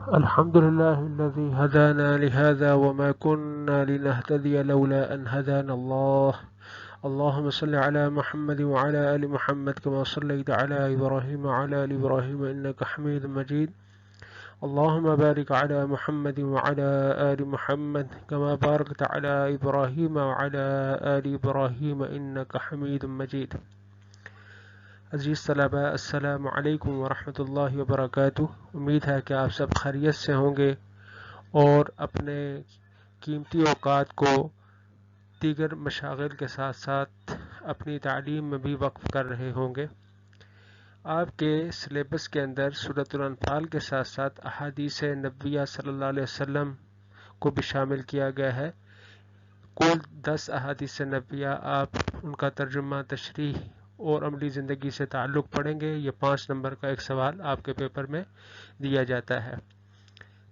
الحمد لله الذي هدانا لهذا وما كنا لنهتدي لولا أن هدانا الله. اللهم صل على محمد وعلى آل محمد كما صليت على إبراهيم وعلى آل إبراهيم إنك حميد مجيد. اللهم بارك على محمد وعلى آل محمد كما باركت على إبراهيم وعلى آل إبراهيم إنك حميد مجيد. عزیز طلبہ، السلام علیکم ورحمۃ اللہ وبرکاتہ۔ امید ہے کہ آپ سب خیریت سے ہوں گے اور اپنے قیمتی اوقات کو دیگر مشاغل کے ساتھ ساتھ اپنی تعلیم میں بھی وقف کر رہے ہوں گے۔ آپ کے سلیبس کے اندر سورۃ الانفال کے ساتھ ساتھ احادیث نبویہ صلی اللہ علیہ وسلم کو بھی شامل کیا گیا ہے۔ کل 10 احادیث نبویہ، آپ ان کا ترجمہ، تشریح اور عملی زندگی سے تعلق پڑھیں گے۔ یہ 5 نمبر کا ایک سوال آپ کے پیپر میں دیا جاتا ہے۔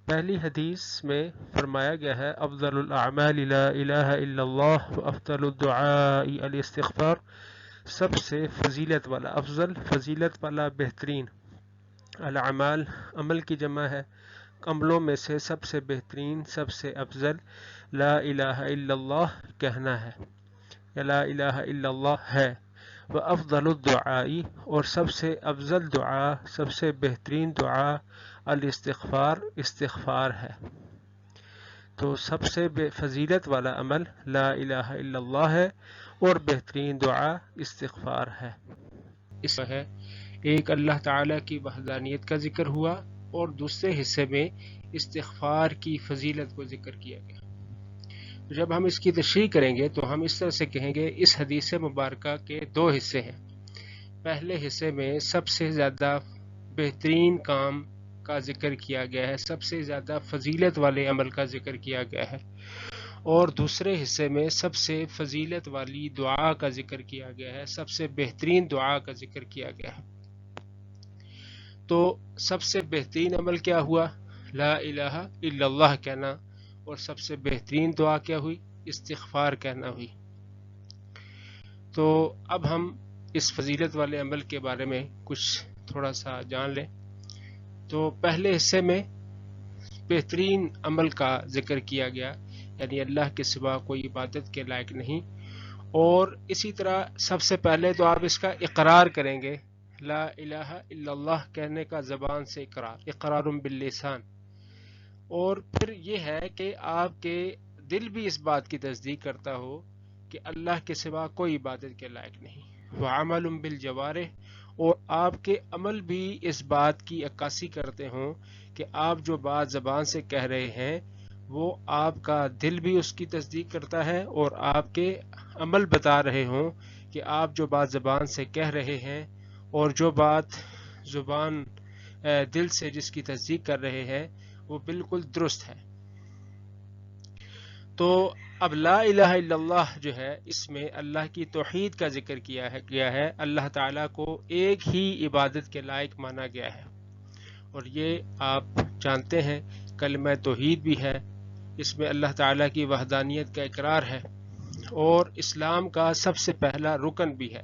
پہلی حدیث میں فرمایا گیا ہے افضل الاعمال لا الہ الا اللہ وافضل الدعاء الاستغفار، سب سے فضیلت والا، افضل فضیلت والا، بہترین، الاعمال عمل کی جمع ہے، عملوں میں سے سب سے بہترین، سب سے افضل، لا الہ الا اللہ کہنا ہے یا لا الہ الا اللہ ہے، وافضل الدعاء اور سب سے افضل دعا، سب سے بہترین دعا، الاستغفار استغفار ہے۔ تو سب سے فضیلت والا عمل لا الہ الا اللہ ہے اور بہترین دعا استغفار ہے۔ اس میں ہے ایک اللہ تعالیٰ کی وحدانیت کا ذکر ہوا اور دوسرے حصے میں استغفار کی فضیلت کو ذکر کیا گیا۔ جب ہم اس کی تشریح کریں گے تو ہم اس طرح سے کہیں گے، اس حدیث مبارکہ کے 2 حصے ہیں۔ پہلے حصے میں سب سے زیادہ بہترین کام کا ذکر کیا گیا ہے، سب سے زیادہ فضیلت والے عمل کا ذکر کیا گیا ہے، اور دوسرے حصے میں سب سے فضیلت والی دعا کا ذکر کیا گیا ہے، سب سے بہترین دعا کا ذکر کیا گیا ہے۔ تو سب سے بہترین عمل کیا ہوا؟ لا الہ الا اللہ کہنا، اور سب سے بہترین دعا کیا ہوئی؟ استغفار کہنا ہوئی۔ تو اب ہم اس فضیلت والے عمل کے بارے میں کچھ تھوڑا سا جان لیں۔ تو پہلے حصے میں بہترین عمل کا ذکر کیا گیا، یعنی اللہ کے سوا کوئی عبادت کے لائق نہیں، اور اسی طرح سب سے پہلے تو آپ اس کا اقرار کریں گے، لا الہ الا اللہ کہنے کا زبان سے اقرار باللسان، اور پھر یہ ہے کہ آپ کے دل بھی اس بات کی تصدیق کرتا ہو کہ اللہ کے سوا کوئی عبادت کے لائق نہیں، وعمل بالجوارح، اور آپ کے عمل بھی اس بات کی عکاسی کرتے ہوں کہ آپ جو بات زبان سے کہہ رہے ہیں وہ آپ کا دل بھی اس کی تصدیق کرتا ہے، اور آپ کے عمل بتا رہے ہوں کہ آپ جو بات زبان سے کہہ رہے ہیں اور جو بات زبان دل سے جس کی تصدیق کر رہے ہیں وہ بالکل درست ہے۔ تو اب لا الہ الا اللہ جو ہے، اس میں اللہ کی توحید کا ذکر گیا ہے، اللہ تعالیٰ کو ایک ہی عبادت کے لائق مانا گیا ہے، اور یہ آپ جانتے ہیں کلمہ توحید بھی ہے، اس میں اللہ تعالیٰ کی وحدانیت کا اقرار ہے، اور اسلام کا سب سے پہلا رکن بھی ہے۔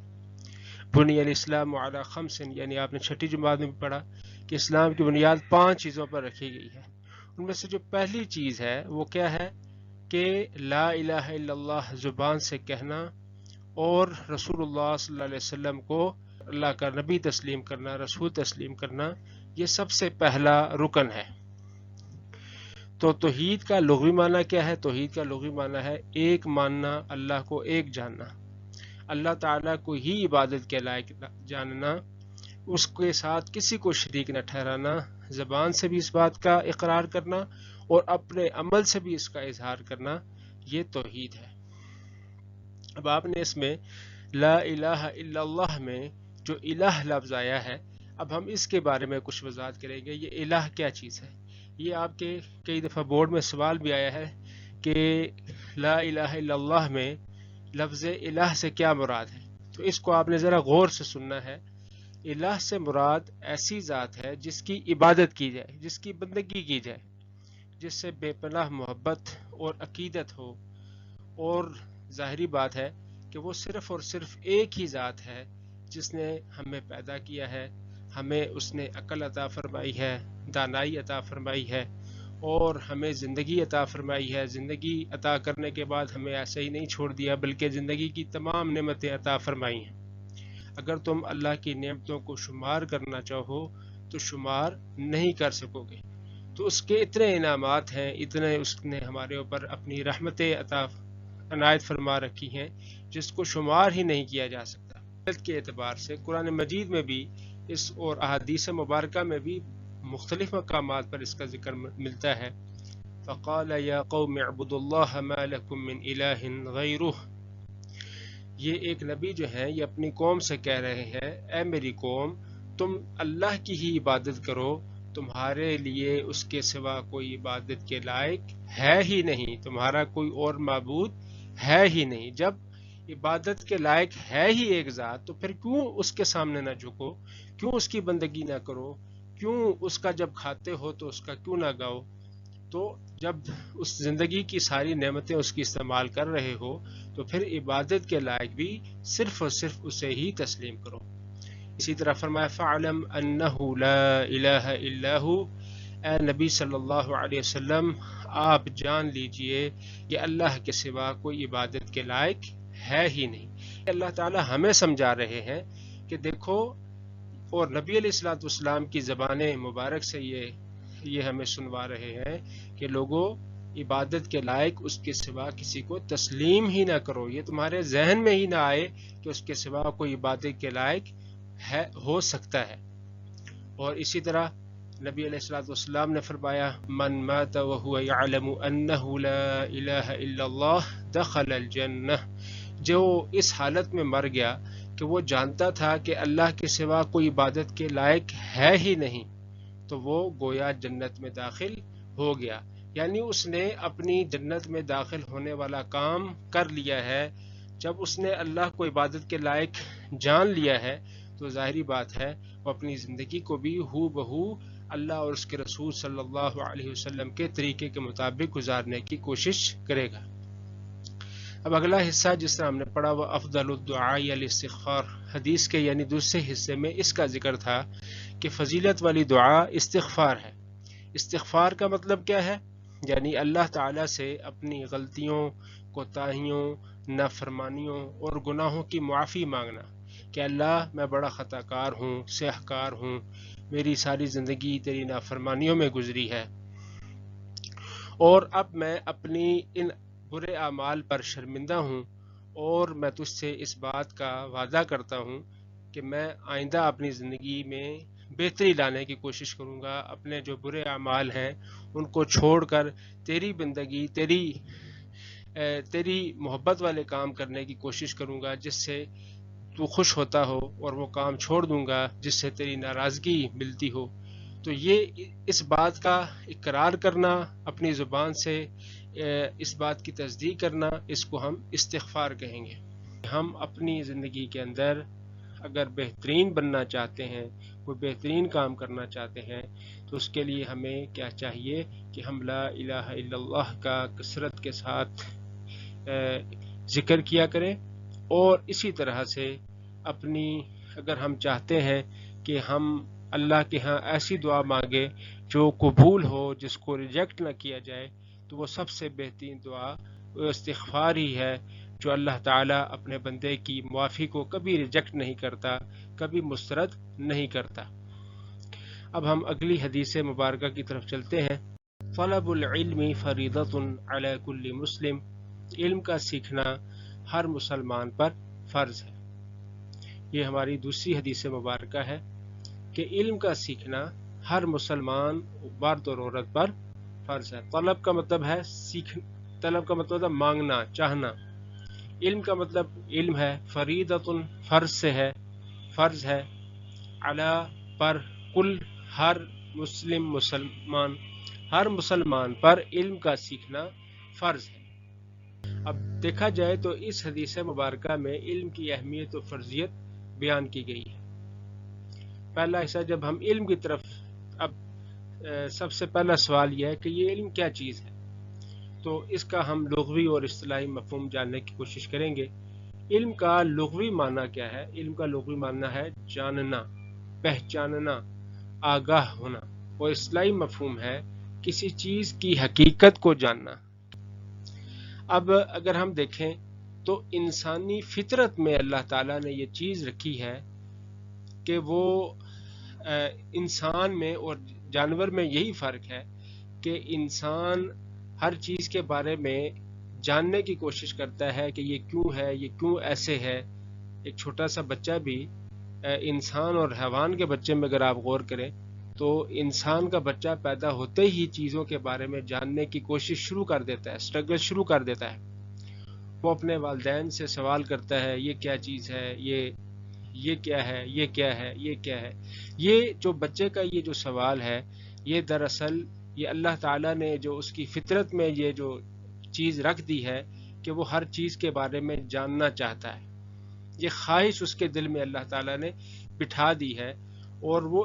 بنی الاسلام علی خمس، یعنی آپ نے 6ٹھی جماعت میں بھی پڑھا کہ اسلام کی بنیاد 5 چیزوں پر رکھی گئی ہے۔ ان میں سے جو پہلی چیز ہے وہ کیا ہے کہ لا الہ الا اللہ زبان سے کہنا اور رسول اللہ صلی اللہ علیہ وسلم کو اللہ کا نبی تسلیم کرنا، رسول تسلیم کرنا، یہ سب سے پہلا رکن ہے۔ تو توحید کا لغوی معنی کیا ہے؟ توحید کا لغوی معنی ہے ایک ماننا، اللہ کو ایک جاننا، اللہ تعالیٰ کو ہی عبادت کے لائق جاننا، اس کے ساتھ کسی کو شریک نہ ٹھہرانا، زبان سے بھی اس بات کا اقرار کرنا اور اپنے عمل سے بھی اس کا اظہار کرنا، یہ توحید ہے۔ اب آپ نے اس میں لا الہ الا اللہ میں جو الہ لفظ آیا ہے، اب ہم اس کے بارے میں کچھ وضاحت کریں گے، یہ الہ کیا چیز ہے۔ یہ آپ کے کئی دفعہ بورڈ میں سوال بھی آیا ہے کہ لا الہ الا اللہ میں لفظ الہ سے کیا مراد ہے، تو اس کو آپ نے ذرا غور سے سننا ہے۔ الہ سے مراد ایسی ذات ہے جس کی عبادت کی جائے، جس کی بندگی کی جائے، جس سے بے پناہ محبت اور عقیدت ہو، اور ظاہری بات ہے کہ وہ صرف اور صرف ایک ہی ذات ہے جس نے ہمیں پیدا کیا ہے، ہمیں اس نے عقل عطا فرمائی ہے، دانائی عطا فرمائی ہے اور ہمیں زندگی عطا فرمائی ہے. زندگی عطا کرنے کے بعد ہمیں ایسے ہی نہیں چھوڑ دیا بلکہ زندگی کی تمام نعمتیں عطا فرمائی ہیں. اگر تم اللہ کی نعمتوں کو شمار کرنا چاہو تو شمار نہیں کر سکو گے. تو اس کے اتنے انعامات ہیں، اتنے اس نے ہمارے اوپر اپنی رحمتیں عطا عنایت فرما رکھی ہیں جس کو شمار ہی نہیں کیا جا سکتا. کے اعتبار سے قرآن مجید میں بھی اس اور احادیث مبارکہ میں بھی مختلف مقامات پر اس کا ذکر ملتا ہے. فقال یا قوم اعبدوا اللہ ما لکم من الہ غیرہ. یہ ایک نبی جو ہیں یہ اپنی قوم سے کہہ رہے ہیں اے میری قوم تم اللہ کی ہی عبادت کرو، تمہارے لیے اس کے سوا کوئی عبادت کے لائق ہے ہی نہیں، تمہارا کوئی اور معبود ہے ہی نہیں. جب عبادت کے لائق ہے ہی ایک ذات تو پھر کیوں اس کے سامنے نہ جھکو، کیوں اس کی بندگی نہ کرو، کیوں اس کا جب کھاتے ہو تو اس کا کیوں نہ گاؤ. تو جب اس زندگی کی ساری نعمتیں اس کی استعمال کر رہے ہو تو پھر عبادت کے لائق بھی صرف اور صرف اسے ہی تسلیم کرو. اسی طرح فرمایا فَعْلَمْ أَنَّهُ لَا إِلَهَ إِلَّا هُ. اے نبی صلی اللہ علیہ وسلم آپ جان لیجئے کہ اللہ کے سوا کوئی عبادت کے لائق ہے ہی نہیں. اللہ تعالی ہمیں سمجھا رہے ہیں کہ دیکھو، اور نبی علیہ الصلوۃ والسلام کی زبان مبارک سے یہ ہمیں سنوا رہے ہیں کہ لوگوں عبادت کے لائق اس کے سوا کسی کو تسلیم ہی نہ کرو. یہ تمہارے ذہن میں ہی نہ آئے کہ اس کے سوا کوئی عبادت کے لائق ہو سکتا ہے. اور اسی طرح نبی علیہ الصلوۃ والسلام نے فرمایا من مات وهو يعلم انه لا الہ الا اللہ دخل الجنہ. جو اس حالت میں مر گیا کہ وہ جانتا تھا کہ اللہ کے سوا کوئی عبادت کے لائق ہے ہی نہیں تو وہ گویا جنت میں داخل ہو گیا. یعنی اس نے اپنی جنت میں داخل ہونے والا کام کر لیا ہے. جب اس نے اللہ کو عبادت کے لائق جان لیا ہے تو ظاہری بات ہے وہ اپنی زندگی کو بھی ہو بہو اللہ اور اس کے رسول صلی اللہ علیہ وسلم کے طریقے کے مطابق گزارنے کی کوشش کرے گا. اب اگلا حصہ جس طرح ہم نے پڑھا وہ افضل الدعاء الاستغفار. حدیث کے یعنی دوسرے حصے میں اس کا ذکر تھا کہ فضیلت والی دعا استغفار ہے. استغفار کا مطلب کیا ہے؟ یعنی اللہ تعالیٰ سے اپنی غلطیوں، کوتاہیوں، نافرمانیوں اور گناہوں کی معافی مانگنا کہ اللہ میں بڑا خطا کار ہوں، سیاہ کار ہوں، میری ساری زندگی تیری نافرمانیوں میں گزری ہے اور اب میں اپنی ان برے اعمال پر شرمندہ ہوں اور میں تجھ سے اس بات کا وعدہ کرتا ہوں کہ میں آئندہ اپنی زندگی میں بہتری لانے کی کوشش کروں گا، اپنے جو برے اعمال ہیں ان کو چھوڑ کر تیری بندگی، تیری محبت والے کام کرنے کی کوشش کروں گا جس سے تو خوش ہوتا ہو، اور وہ کام چھوڑ دوں گا جس سے تیری ناراضگی ملتی ہو. تو یہ اس بات کا اقرار کرنا اپنی زبان سے، اس بات کی تصدیق کرنا، اس کو ہم استغفار کہیں گے. ہم اپنی زندگی کے اندر اگر بہترین بننا چاہتے ہیں، کوئی بہترین کام کرنا چاہتے ہیں تو اس کے لیے ہمیں کیا چاہیے کہ ہم لا الہ الا اللہ کا کثرت کے ساتھ ذکر کیا کریں. اور اسی طرح سے اگر ہم چاہتے ہیں کہ ہم اللہ کے ہاں ایسی دعا مانگے جو قبول ہو، جس کو ریجیکٹ نہ کیا جائے، تو وہ سب سے بہترین دعا وہ استغفار ہی ہے جو اللہ تعالیٰ اپنے بندے کی معافی کو کبھی ریجیکٹ نہیں کرتا، کبھی مسترد نہیں کرتا. اب ہم اگلی حدیث مبارکہ کی طرف چلتے ہیں. طلب العلم فریضۃ علی کل مسلم. علم کا سیکھنا ہر مسلمان پر فرض ہے. یہ ہماری دوسری حدیث مبارکہ ہے کہ علم کا سیکھنا ہر مسلمان مرد اور عورت پر فرض ہے. طلب کا مطلب ہے طلب کا مطلب ہے مانگنا، چاہنا. علم کا مطلب علم ہے. فریضۃ فرض سے ہے، فرض ہے. علی پر، کل ہر مسلمان پر علم کا سیکھنا فرض ہے. اب دیکھا جائے تو اس حدیث مبارکہ میں علم کی اہمیت و فرضیت بیان کی گئی ہے. پہلا حصہ جب ہم علم کی طرف، اب سب سے پہلا سوال یہ ہے کہ یہ علم کیا چیز ہے، تو اس کا ہم لغوی اور اصطلاحی مفہوم جاننے کی کوشش کریں گے. علم کا لغوی معنی کیا ہے؟ علم کا لغوی معنی ہے جاننا، پہچاننا، آگاہ ہونا. اور اصطلاحی مفہوم ہے کسی چیز کی حقیقت کو جاننا۔ اب اگر ہم دیکھیں تو انسانی فطرت میں اللہ تعالیٰ نے یہ چیز رکھی ہے کہ وہ انسان میں اور جانور میں یہی فرق ہے کہ انسان ہر چیز کے بارے میں جاننے کی کوشش کرتا ہے کہ یہ کیوں ہے، یہ کیوں ایسے ہے۔ ایک چھوٹا سا بچہ بھی انسان اور حیوان کے بچے میں اگر آپ غور کریں تو انسان کا بچہ پیدا ہوتے ہی چیزوں کے بارے میں جاننے کی کوشش شروع کر دیتا ہے، اسٹرگل شروع کر دیتا ہے۔ وہ اپنے والدین سے سوال کرتا ہے یہ کیا چیز ہے، یہ کیا ہے، یہ کیا ہے، یہ کیا ہے۔ یہ جو بچے کا یہ جو سوال ہے، یہ دراصل یہ اللہ تعالیٰ نے جو اس کی فطرت میں یہ جو چیز رکھ دی ہے کہ وہ ہر چیز کے بارے میں جاننا چاہتا ہے۔ یہ خواہش اس کے دل میں اللہ تعالیٰ نے بٹھا دی ہے، اور وہ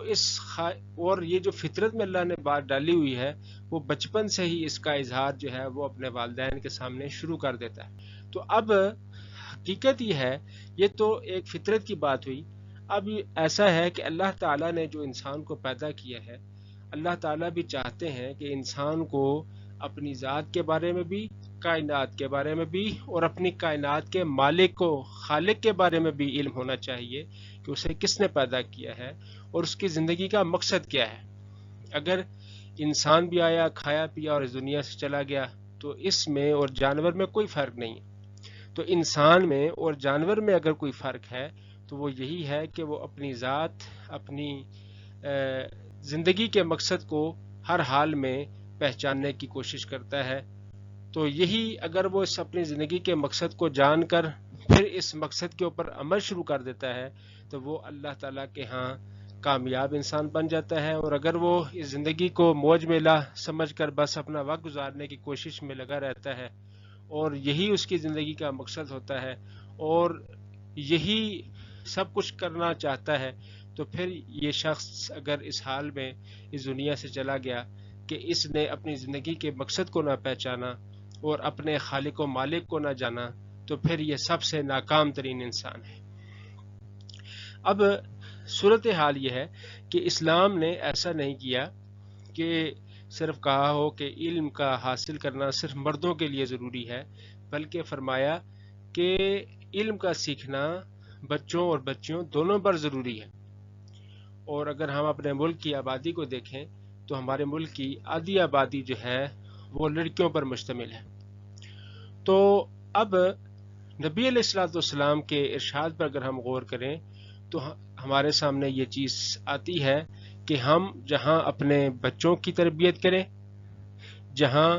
اور یہ جو فطرت میں اللہ نے بات ڈالی ہوئی ہے وہ بچپن سے ہی اس کا اظہار جو ہے وہ اپنے والدین کے سامنے شروع کر دیتا ہے۔ تو اب حقیقت یہ ہے، یہ تو ایک فطرت کی بات ہوئی۔ اب ایسا ہے کہ اللہ تعالیٰ نے جو انسان کو پیدا کیا ہے، اللہ تعالیٰ بھی چاہتے ہیں کہ انسان کو اپنی ذات کے بارے میں بھی، کائنات کے بارے میں بھی، اور اپنی کائنات کے مالک کو، خالق کے بارے میں بھی علم ہونا چاہیے کہ اسے کس نے پیدا کیا ہے اور اس کی زندگی کا مقصد کیا ہے۔ اگر انسان بھی آیا، کھایا پیا اور اس دنیا سے چلا گیا تو اس میں اور جانور میں کوئی فرق نہیں ہے۔ تو انسان میں اور جانور میں اگر کوئی فرق ہے تو وہ یہی ہے کہ وہ اپنی ذات، اپنی زندگی کے مقصد کو ہر حال میں پہچاننے کی کوشش کرتا ہے۔ تو یہی اگر وہ اس اپنی زندگی کے مقصد کو جان کر پھر اس مقصد کے اوپر عمل شروع کر دیتا ہے تو وہ اللہ تعالیٰ کے ہاں کامیاب انسان بن جاتا ہے۔ اور اگر وہ اس زندگی کو موج میلہ سمجھ کر بس اپنا وقت گزارنے کی کوشش میں لگا رہتا ہے اور یہی اس کی زندگی کا مقصد ہوتا ہے اور یہی سب کچھ کرنا چاہتا ہے، تو پھر یہ شخص اگر اس حال میں اس دنیا سے چلا گیا کہ اس نے اپنی زندگی کے مقصد کو نہ پہچانا اور اپنے خالق و مالک کو نہ جانا، تو پھر یہ سب سے ناکام ترین انسان ہے۔ اب صورتحال یہ ہے کہ اسلام نے ایسا نہیں کیا کہ صرف کہا ہو کہ علم کا حاصل کرنا صرف مردوں کے لیے ضروری ہے، بلکہ فرمایا کہ علم کا سیکھنا بچوں اور بچیوں دونوں پر ضروری ہے۔ اور اگر ہم اپنے ملک کی آبادی کو دیکھیں تو ہمارے ملک کی آدھی آبادی جو ہے وہ لڑکیوں پر مشتمل ہے۔ تو اب نبی علیہ الصلوۃ والسلام کے ارشاد پر اگر ہم غور کریں تو ہمارے سامنے یہ چیز آتی ہے کہ ہم جہاں اپنے بچوں کی تربیت کریں، جہاں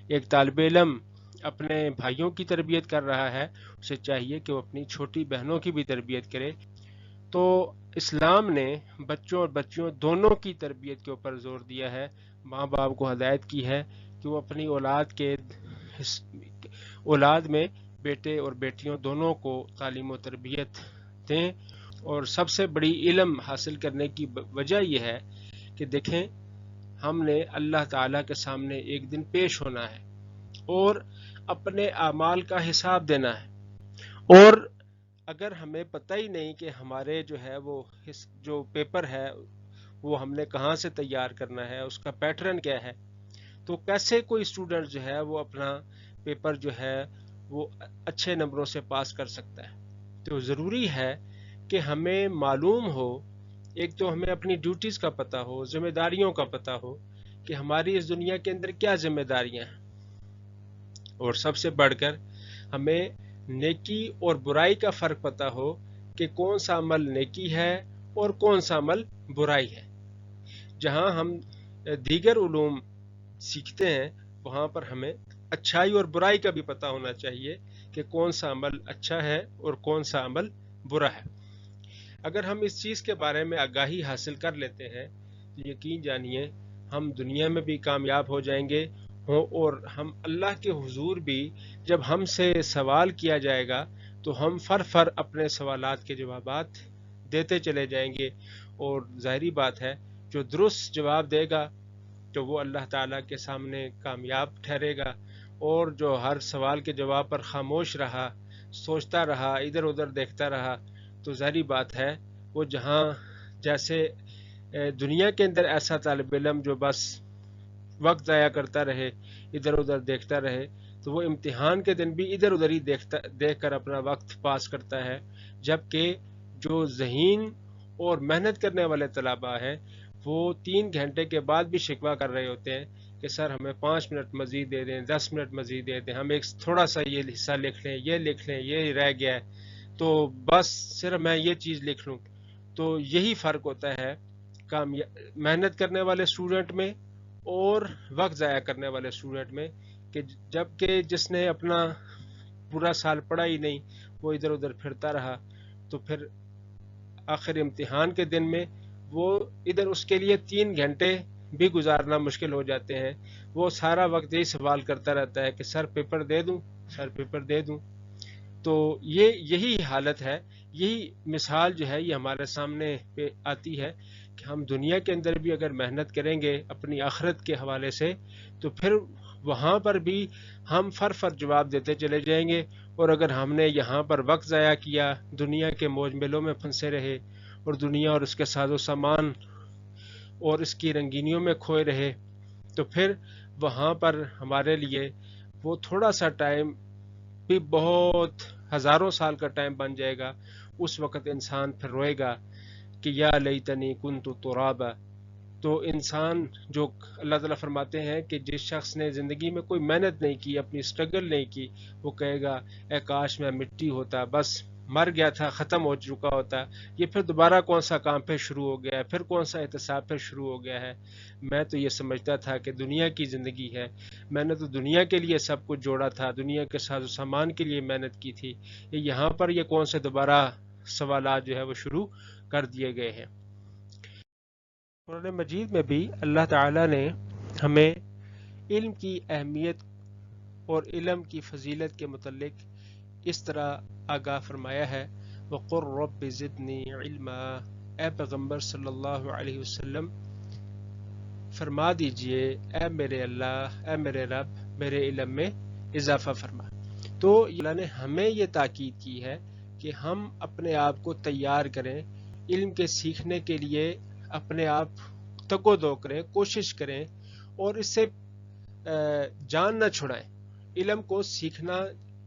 ایک طالب علم اپنے بھائیوں کی تربیت کر رہا ہے، اسے چاہیے کہ وہ اپنی چھوٹی بہنوں کی بھی تربیت کرے۔ تو اسلام نے بچوں اور بچیوں دونوں کی تربیت کے اوپر زور دیا ہے، ماں باپ کو ہدایت کی ہے کہ وہ اپنی اولاد میں بیٹے اور بیٹیوں دونوں کو تعلیم و تربیت دیں۔ اور سب سے بڑی علم حاصل کرنے کی وجہ یہ ہے کہ دیکھیں ہم نے اللہ تعالیٰ کے سامنے ایک دن پیش ہونا ہے اور اپنے اعمال کا حساب دینا ہے، اور اگر ہمیں پتہ ہی نہیں کہ ہمارے جو ہے وہ جو پیپر ہے وہ ہم نے کہاں سے تیار کرنا ہے، اس کا پیٹرن کیا ہے، تو کیسے کوئی اسٹوڈنٹ جو ہے وہ اپنا پیپر جو ہے وہ اچھے نمبروں سے پاس کر سکتا ہے۔ تو ضروری ہے کہ ہمیں معلوم ہو، ایک تو ہمیں اپنی ڈیوٹیز کا پتہ ہو، ذمہ داریوں کا پتہ ہو کہ ہماری اس دنیا کے اندر کیا ذمہ داریاں ہیں، اور سب سے بڑھ کر ہمیں نیکی اور برائی کا فرق پتہ ہو کہ کون سا عمل نیکی ہے اور کون سا عمل برائی ہے۔ جہاں ہم دیگر علوم سیکھتے ہیں وہاں پر ہمیں اچھائی اور برائی کا بھی پتہ ہونا چاہیے کہ کون سا عمل اچھا ہے اور کون سا عمل برا ہے۔ اگر ہم اس چیز کے بارے میں آگاہی حاصل کر لیتے ہیں تو یقین جانیے ہم دنیا میں بھی کامیاب ہو جائیں گے، اور ہم اللہ کے حضور بھی جب ہم سے سوال کیا جائے گا تو ہم فر اپنے سوالات کے جوابات دیتے چلے جائیں گے، اور ظاہری بات ہے جو درست جواب دے گا تو وہ اللہ تعالیٰ کے سامنے کامیاب ٹھہرے گا، اور جو ہر سوال کے جواب پر خاموش رہا، سوچتا رہا، ادھر ادھر دیکھتا رہا، تو ظاہری بات ہے وہ جہاں جیسے دنیا کے اندر ایسا طالب علم جو بس وقت ضائع کرتا رہے، ادھر ادھر دیکھتا رہے، تو وہ امتحان کے دن بھی ادھر ادھر ہی دیکھ کر اپنا وقت پاس کرتا ہے، جبکہ جو ذہین اور محنت کرنے والے طلباء ہیں وہ 3 گھنٹے کے بعد بھی شکوہ کر رہے ہوتے ہیں کہ سر ہمیں 5 منٹ مزید دے دیں، 10 منٹ مزید دے دیں، ہم ایک تھوڑا سا یہ حصہ لکھ لیں، یہ لکھ لیں، یہ رہ گیا ہے تو بس صرف میں یہ چیز لکھ لوں۔ تو یہی فرق ہوتا ہے محنت کرنے والے اسٹوڈنٹ میں اور وقت ضائع کرنے والے اسٹوڈنٹ میں، کہ جبکہ جس نے اپنا پورا سال پڑھا ہی نہیں، وہ ادھر ادھر پھرتا رہا، تو پھر آخر امتحان کے دن میں وہ ادھر اس کے لیے 3 گھنٹے بھی گزارنا مشکل ہو جاتے ہیں۔ وہ سارا وقت یہی سوال کرتا رہتا ہے کہ سر پیپر دے دوں، سر پیپر دے دوں۔ تو یہی حالت ہے، یہی مثال جو ہے یہ ہمارے سامنے پہ آتی ہے کہ ہم دنیا کے اندر بھی اگر محنت کریں گے اپنی آخرت کے حوالے سے، تو پھر وہاں پر بھی ہم فر جواب دیتے چلے جائیں گے، اور اگر ہم نے یہاں پر وقت ضائع کیا، دنیا کے موج میلوں میں پھنسے رہے اور دنیا اور اس کے ساز و سامان اور اس کی رنگینیوں میں کھوئے رہے، تو پھر وہاں پر ہمارے لیے وہ تھوڑا سا ٹائم بھی بہت ہزاروں سال کا ٹائم بن جائے گا۔ اس وقت انسان پھر روئے گا کہ یا لیتنی کنت ترابا۔ تو انسان جو اللہ تعالیٰ فرماتے ہیں کہ جس شخص نے زندگی میں کوئی محنت نہیں کی، اپنی سٹرگل نہیں کی، وہ کہے گا اے کاش میں مٹی ہوتا، بس مر گیا تھا، ختم ہو چکا ہوتا، یہ پھر دوبارہ کون سا کام پھر شروع ہو گیا ہے، پھر کون سا احتساب پھر شروع ہو گیا ہے۔ میں تو یہ سمجھتا تھا کہ دنیا کی زندگی ہے، میں نے تو دنیا کے لیے سب کچھ جوڑا تھا، دنیا کے ساز و سامان کے لیے محنت کی تھی، یہاں پر یہ کون سے دوبارہ سوالات جو ہے وہ شروع کر دیے گئے ہیں۔ قرآن مجید میں بھی اللہ تعالیٰ نے ہمیں علم کی اہمیت اور علم کی فضیلت کے متعلق اس طرح آگاہ فرمایا ہے، وَقُلْ رَبِّ زِدْنِي عِلْمًا۔ اے پیغمبر صلی اللہ علیہ وسلم فرما دیجئے اے میرے اللہ، اے میرے رب، میرے علم میں اضافہ فرما۔ تو اللہ نے ہمیں یہ تاکید کی ہے کہ ہم اپنے آپ کو تیار کریں، علم کے سیکھنے کے لیے اپنے آپ تگ و دو کریں، کوشش کریں، اور اس سے جان نہ چھڑائیں، علم کو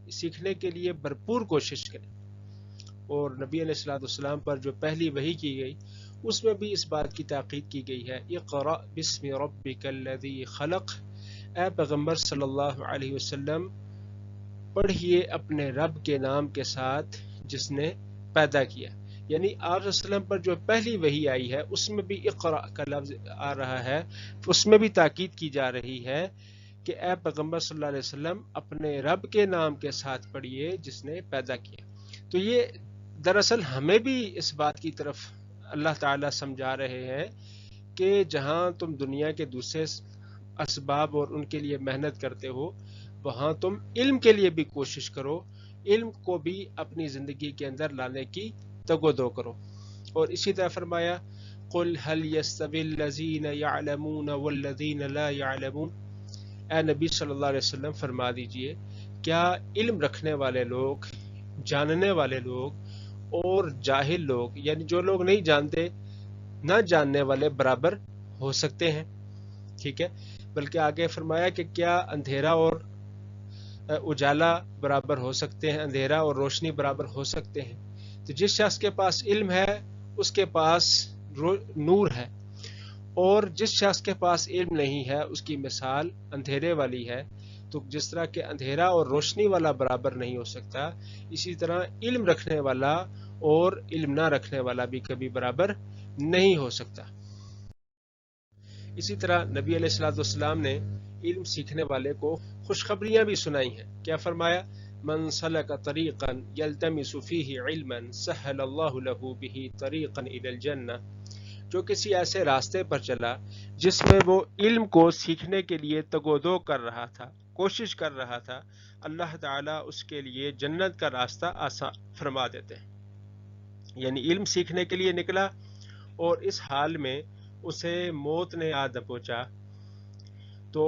سیکھنے کے لیے بھرپور کوشش کریں۔ اور نبی علیہ الصلوۃ والسلام پر جو پہلی وحی کی گئی اس میں بھی اس بات کی تاکید کی گئی ہے، اقرأ بسم ربک الذی خلق۔ اے پیغمبر صلی اللہ علیہ وسلم پڑھیے اپنے رب کے نام کے ساتھ جس نے پیدا کیا، یعنی آپ صلی اللہ علیہ وسلم پر جو پہلی وحی آئی ہے اس میں بھی اقرأ کا لفظ آ رہا ہے، اس میں بھی تاکید کی جا رہی ہے کہ اے پیغمبر صلی اللہ علیہ وسلم اپنے رب کے نام کے ساتھ پڑھیے جس نے پیدا کیا۔ تو یہ دراصل ہمیں بھی اس بات کی طرف اللہ تعالیٰ سمجھا رہے ہیں کہ جہاں تم دنیا کے دوسرے اسباب اور ان کے لیے محنت کرتے ہو، وہاں تم علم کے لیے بھی کوشش کرو، علم کو بھی اپنی زندگی کے اندر لانے کی تگ و دو کرو۔ اور اسی طرح فرمایا قُلْ هَلْ يَسْتَوِي الَّذِينَ يَعْلَمُونَ وَالَّذِينَ لَا يَعْلَمُونَ۔ اے نبی صلی اللہ علیہ وسلم فرما دیجئے کیا علم رکھنے والے لوگ، جاننے والے لوگ اور جاہل لوگ، یعنی جو لوگ نہیں جانتے، نہ جاننے والے برابر ہو سکتے ہیں؟ ٹھیک ہے، بلکہ آگے فرمایا کہ کیا اندھیرا اور اجالا برابر ہو سکتے ہیں، اندھیرا اور روشنی برابر ہو سکتے ہیں؟ تو جس شخص کے پاس علم ہے اس کے پاس نور ہے، اور جس شخص کے پاس علم نہیں ہے اس کی مثال اندھیرے والی ہے۔ تو جس طرح کہ اندھیرا اور روشنی والا برابر نہیں ہو سکتا، اسی طرح علم رکھنے والا اور علم نہ رکھنے والا بھی کبھی برابر نہیں ہو سکتا۔ اسی طرح نبی علیہ الصلوۃ والسلام نے علم سیکھنے والے کو خوشخبریاں بھی سنائی ہیں۔ کیا فرمایا؟ من سلک طریقا یلتمس فیہ علما سہل اللہ لہ بہ طریقا الی الجنہ۔ جو کسی ایسے راستے پر چلا جس میں وہ علم کو سیکھنے کے لیے تگ و دو کر رہا تھا، کوشش کر رہا تھا، اللہ تعالیٰ اس کے لیے جنت کا راستہ آسان فرما دیتے ہیں۔ یعنی علم سیکھنے کے لیے نکلا اور اس حال میں اسے موت نے آ دبوچا، تو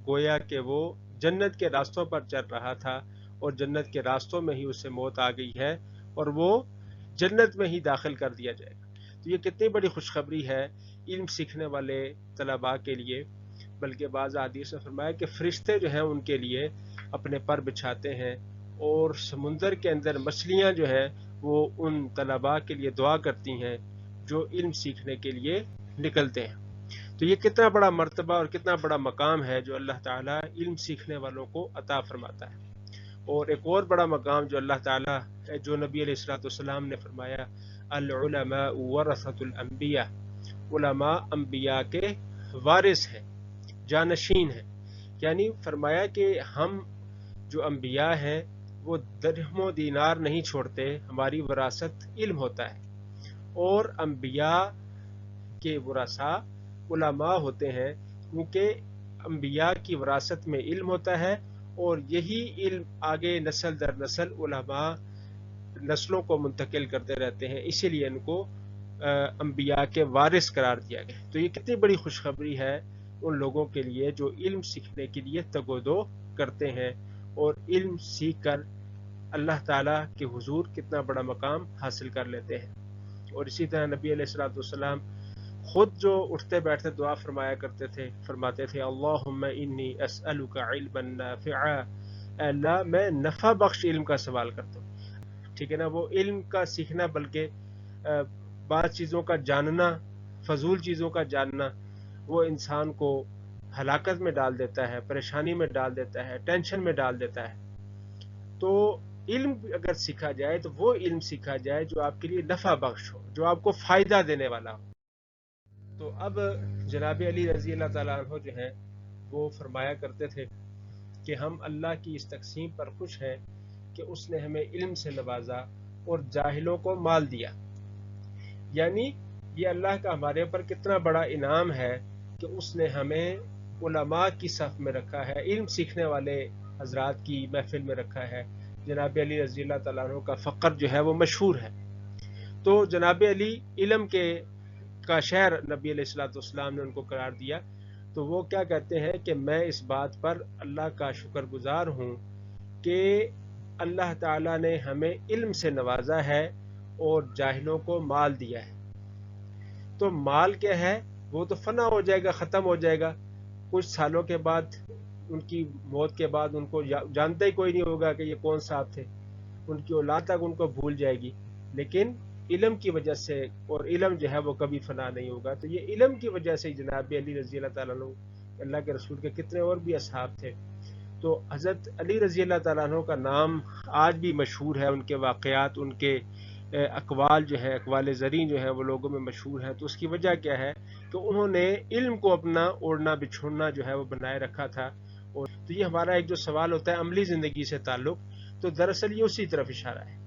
گویا کہ وہ جنت کے راستوں پر چل رہا تھا اور جنت کے راستوں میں ہی اسے موت آ گئی ہے اور وہ جنت میں ہی داخل کر دیا جائے گا۔ تو یہ کتنی بڑی خوشخبری ہے علم سیکھنے والے طلباء کے لیے، بلکہ بعض احادیث میں فرمایا کہ فرشتے جو ہیں ان کے لیے اپنے پر بچھاتے ہیں، اور سمندر کے اندر مچھلیاں جو ہے وہ ان طلباء کے لیے دعا کرتی ہیں جو علم سیکھنے کے لیے نکلتے ہیں۔ تو یہ کتنا بڑا مرتبہ اور کتنا بڑا مقام ہے جو اللہ تعالیٰ علم سیکھنے والوں کو عطا فرماتا ہے۔ اور ایک اور بڑا مقام جو اللہ تعالیٰ، جو نبی علیہ الصلوۃ والسلام نے فرمایا العلماء ورثۃ الانبیاء، علماء انبیاء کے وارث ہیں، جانشین ہیں، یعنی فرمایا کہ ہم جو انبیاء ہیں وہ درہم و دینار نہیں چھوڑتے، ہماری وراثت علم ہوتا ہے، اور انبیاء کے ورثاء علماء ہوتے ہیں، کیونکہ انبیاء کی وراثت میں علم ہوتا ہے، اور یہی علم آگے نسل در نسل علماء نسلوں کو منتقل کرتے رہتے ہیں، اسی لیے ان کو انبیاء کے وارث قرار دیا گیا۔ تو یہ کتنی بڑی خوشخبری ہے ان لوگوں کے لیے جو علم سیکھنے کے لیے تگ و دو کرتے ہیں، اور علم سیکھ کر اللہ تعالیٰ کے حضور کتنا بڑا مقام حاصل کر لیتے ہیں۔ اور اسی طرح نبی علیہ الصلوۃ والسلام خود جو اٹھتے بیٹھتے دعا فرمایا کرتے تھے، فرماتے تھے اللہم انی اسألک علما نافعا، اے اللہ میں نفع بخش علم کا سوال کرتا ہوں۔ ٹھیک ہے نا، وہ علم کا سیکھنا، بلکہ بعض چیزوں کا جاننا، فضول چیزوں کا جاننا، وہ انسان کو ہلاکت میں ڈال دیتا ہے، پریشانی میں ڈال دیتا ہے، ٹینشن میں ڈال دیتا ہے۔ تو علم اگر سیکھا جائے تو وہ علم سیکھا جائے جو آپ کے لیے نفع بخش ہو، جو آپ کو فائدہ دینے والا ہو۔ تو اب جناب علی رضی اللہ تعالیٰ عنہ جو ہیں وہ فرمایا کرتے تھے کہ ہم اللہ کی اس تقسیم پر خوش ہیں کہ اس نے ہمیں علم سے نوازا اور جاہلوں کو مال دیا، یعنی یہ اللہ کا ہمارے اوپر کتنا بڑا انعام ہے کہ اس نے ہمیں علماء کی صف میں رکھا ہے، علم سیکھنے والے حضرات کی محفل میں رکھا ہے۔ جناب علی رضی اللہ تعالیٰ عنہ کا فقر جو ہے وہ مشہور ہے۔ تو جناب علی علم کا شہر نبی علیہ الصلوۃ والسلام نے ان کو قرار دیا، تو وہ کیا کہتے ہیں کہ میں اس بات پر اللہ کا شکر گزار ہوں کہ اللہ تعالیٰ نے ہمیں علم سے نوازا ہے اور جاہلوں کو مال دیا ہے۔ تو مال کیا ہے؟ وہ تو فنا ہو جائے گا، ختم ہو جائے گا، کچھ سالوں کے بعد، ان کی موت کے بعد ان کو جانتا ہی کوئی نہیں ہوگا کہ یہ کون صاحب تھے، ان کی اولاد تک ان کو بھول جائے گی۔ لیکن علم کی وجہ سے، اور علم جو ہے وہ کبھی فنا نہیں ہوگا، تو یہ علم کی وجہ سے جناب علی رضی اللہ تعالیٰ عنہ، اللہ کے رسول کے کتنے اور بھی اصحاب تھے۔ تو حضرت علی رضی اللہ تعالیٰ عنہ کا نام آج بھی مشہور ہے، ان کے واقعات، ان کے اقوال جو ہے، اقوال زرین جو ہے وہ لوگوں میں مشہور ہے۔ تو اس کی وجہ کیا ہے کہ انہوں نے علم کو اپنا اوڑھنا بچھوڑنا جو ہے وہ بنائے رکھا تھا۔ اور تو یہ ہمارا ایک جو سوال ہوتا ہے عملی زندگی سے تعلق، تو دراصل یہ اسی طرف اشارہ ہے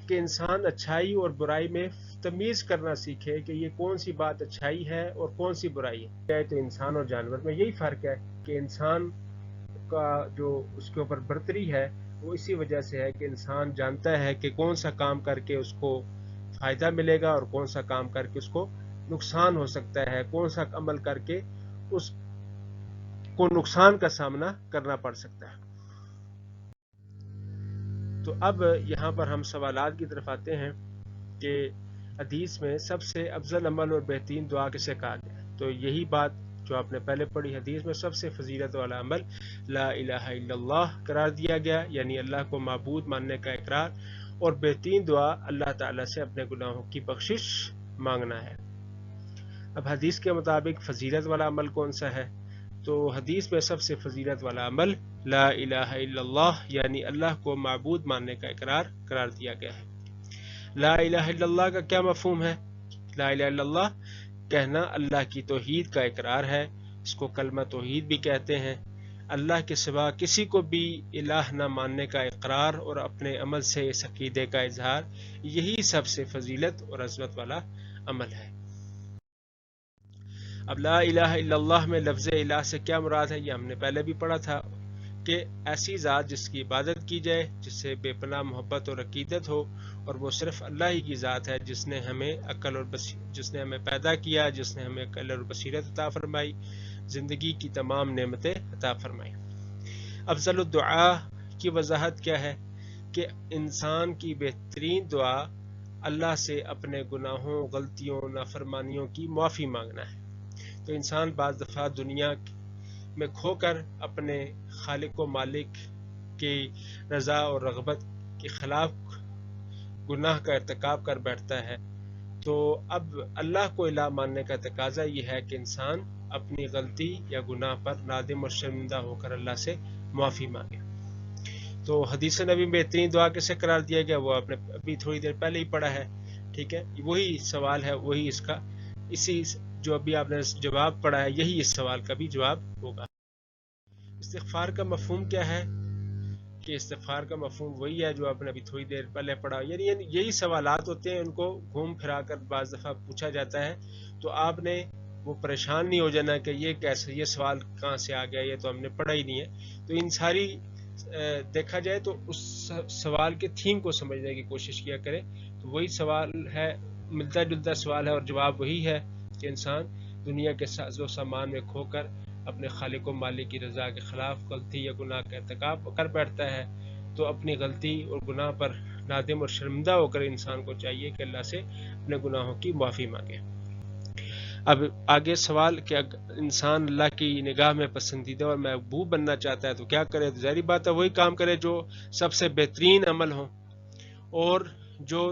کہ انسان اچھائی اور برائی میں تمیز کرنا سیکھے کہ یہ کون سی بات اچھائی ہے اور کون سی برائی ہے۔ تو انسان اور جانور میں یہی فرق ہے کہ انسان کا جو اس کے اوپر برتری ہے وہ اسی وجہ سے ہے کہ انسان جانتا ہے کہ کون سا کام کر کے اس کو فائدہ ملے گا اور کون سا کام کر کے اس کو نقصان ہو سکتا ہے، کون سا عمل کر کے اس کو نقصان کا سامنا کرنا پڑ سکتا ہے۔ تو اب یہاں پر ہم سوالات کی طرف آتے ہیں کہ حدیث میں سب سے افضل عمل اور بہترین دعا کسے کہا گیا؟ تو یہی بات جو آپ نے پہلے پڑھی، حدیث میں سب سے فضیلت والا عمل لا الہ الا اللہ قرار دیا گیا، یعنی اللہ کو معبود ماننے کا اقرار، اور بہترین دعا اللہ تعالیٰ سے اپنے گناہوں کی بخشش مانگنا ہے۔ اب حدیث کے مطابق فضیلت والا عمل کون سا ہے؟ تو حدیث میں سب سے فضیلت والا عمل لا الہ الا اللہ، یعنی اللہ کو معبود ماننے کا اقرار قرار دیا گیا ہے۔ لا الہ الا اللہ کا کیا مفہوم ہے؟ لا الہ الا اللہ کہنا اللہ کی توحید کا اقرار ہے، اس کو کلمہ توحید بھی کہتے ہیں۔ اللہ کے سوا کسی کو بھی الہ نہ ماننے کا اقرار اور اپنے عمل سے اس عقیدے کا اظہار، یہی سب سے فضیلت اور عظمت والا عمل ہے۔ اب لا الہ الا اللہ میں لفظ الہ سے کیا مراد ہے؟ یہ ہم نے پہلے بھی پڑھا تھا کہ ایسی ذات جس کی عبادت کی جائے، جس سے بے پناہ محبت اور عقیدت ہو، اور وہ صرف اللہ ہی کی ذات ہے جس نے ہمیں عقل اور جس نے ہمیں پیدا کیا، جس نے ہمیں عقل اور بصیرت عطا فرمائی، زندگی کی تمام نعمتیں عطا فرمائی۔ افضل الدعا کی وضاحت کیا ہے کہ انسان کی بہترین دعا اللہ سے اپنے گناہوں، غلطیوں، نافرمانیوں کی معافی مانگنا ہے۔ تو انسان بعض دفعہ دنیا میں کھو کر اپنے خالق و مالک کی رضا اور رغبت کے خلاف گناہ کا ارتکاب کر بیٹھتا ہے. تو اب اللہ کو الہ ماننے کا تقاضا یہ ہے کہ انسان اپنی غلطی یا گناہ پر نادم اور شرمندہ ہو کر اللہ سے معافی مانگے. تو حدیث نبی میں بہترین دعا کیسے قرار دیا گیا وہ آپ نے ابھی تھوڑی دیر پہلے ہی پڑھا ہے. ٹھیک ہے، وہی سوال ہے، وہی اس کا، اسی جو ابھی آپ نے جواب پڑھا ہے یہی اس سوال کا بھی جواب ہوگا. استغفار کا مفہوم کیا ہے؟ کہ استغفار کا مفہوم وہی ہے جو آپ نے ابھی تھوڑی دیر پہلے پڑھا. یعنی یہی سوالات ہوتے ہیں، ان کو گھوم پھرا کر بعض دفعہ پوچھا جاتا ہے، تو آپ نے وہ پریشان نہیں ہو جانا کہ یہ کیسے، یہ سوال کہاں سے آ گیا، یہ تو ہم نے پڑھا ہی نہیں ہے. تو ان ساری دیکھا جائے تو اس سوال کے تھیم کو سمجھنے کی کوشش کیا کرے. تو وہی سوال ہے، ملتا جلتا سوال ہے، اور جواب وہی ہے کہ انسان دنیا کے ساز و سامان میں کھو کر اپنے خالق و مالک کی رضا کے خلاف غلطی یا گناہ کا ارتکاب کر بیٹھتا ہے. تو اپنی غلطی اور گناہ پر نادم اور شرمندہ ہو کر انسان کو چاہیے کہ اللہ سے اپنے گناہوں کی معافی مانگے. اب آگے سوال کہ انسان اللہ کی نگاہ میں پسندیدہ اور محبوب بننا چاہتا ہے تو کیا کرے؟ تو ظاہری بات ہے وہی کام کرے جو سب سے بہترین عمل ہو اور جو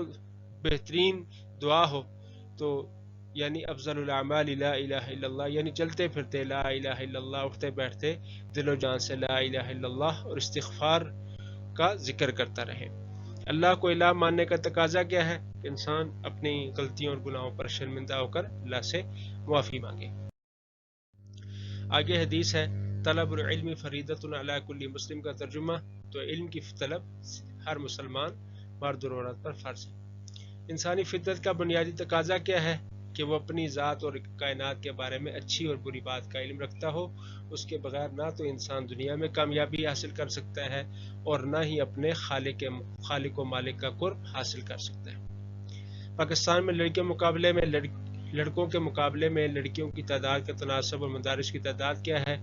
بہترین دعا ہو. تو یعنی افضل الاعمال لا الہ الا اللہ، یعنی چلتے پھرتے لا الہ الا اللہ، اٹھتے بیٹھتے دل و جان سے لا الہ الا اللہ اور استغفار کا ذکر کرتا رہے. اللہ کو الہ ماننے کا تقاضا کیا ہے؟ کہ انسان اپنی غلطیوں اور گناہوں پر شرمندہ ہو کر اللہ سے معافی مانگے. آگے حدیث ہے طلب العلم فریضۃ علی کل مسلم کا ترجمہ. تو علم کی طلب ہر مسلمان مرد اور عورت پر فرض ہے. انسانی فطرت کا بنیادی تقاضا کیا ہے؟ کہ وہ اپنی ذات اور کائنات کے بارے میں اچھی اور بری بات کا علم رکھتا ہو. اس کے بغیر نہ تو انسان دنیا میں کامیابی حاصل کر سکتا ہے اور نہ ہی اپنے خالق و مالک کا قرب حاصل کر سکتا ہے. پاکستان میں لڑکوں کے مقابلے میں لڑکیوں کی تعداد کا تناسب اور مدارس کی تعداد کیا ہے؟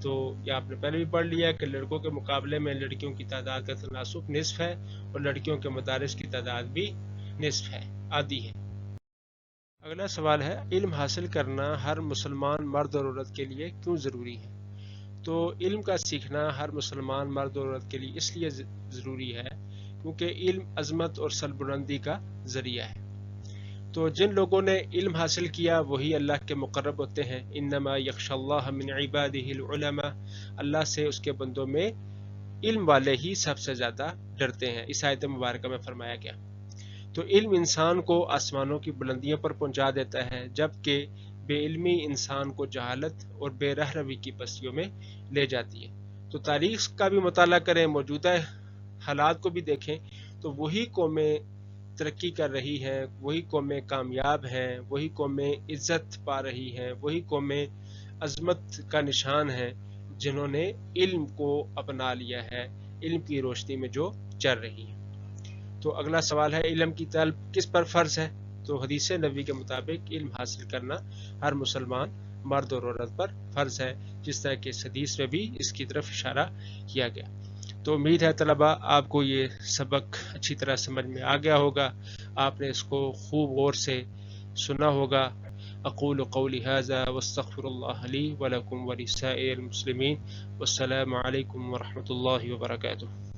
تو یہ آپ نے پہلے بھی پڑھ لیا کہ لڑکوں کے مقابلے میں لڑکیوں کی تعداد کا تناسب نصف ہے اور لڑکیوں کے مدارس کی تعداد بھی نصف ہے، آدھی ہے. اگلا سوال ہے علم حاصل کرنا ہر مسلمان مرد اور عورت کے لیے کیوں ضروری ہے؟ تو علم کا سیکھنا ہر مسلمان مرد اور عورت کے لیے اس لیے ضروری ہے کیونکہ علم عظمت اور سربلندی کا ذریعہ ہے. تو جن لوگوں نے علم حاصل کیا وہی اللہ کے مقرب ہوتے ہیں. انما یخشی اللہ من عبادہ العلماء، اللہ سے اس کے بندوں میں علم والے ہی سب سے زیادہ ڈرتے ہیں، اس آیت مبارکہ میں فرمایا گیا. تو علم انسان کو آسمانوں کی بلندیوں پر پہنچا دیتا ہے، جبکہ بے علمی انسان کو جہالت اور بے رہ روی کی پستیوں میں لے جاتی ہے. تو تاریخ کا بھی مطالعہ کریں، موجودہ حالات کو بھی دیکھیں تو وہی قومیں ترقی کر رہی ہیں، وہی قومیں کامیاب ہیں، وہی قومیں عزت پا رہی ہیں، وہی قومیں عظمت کا نشان ہیں جنہوں نے علم کو اپنا لیا ہے، علم کی روشنی میں جو چل رہی ہیں. تو اگلا سوال ہے علم کی طلب کس پر فرض ہے؟ تو حدیث نبی کے مطابق علم حاصل کرنا ہر مسلمان مرد اور عورت پر فرض ہے، جس طرح کہ اس حدیث میں بھی اس کی طرف اشارہ کیا گیا. تو امید ہے طلبہ آپ کو یہ سبق اچھی طرح سمجھ میں آ گیا ہوگا، آپ نے اس کو خوب غور سے سنا ہوگا. اقول قولی ھذا واستغفر اللہ لی ولکم ولسائر المسلمین، والسلام علیکم ورحمۃ اللہ وبرکاتہ.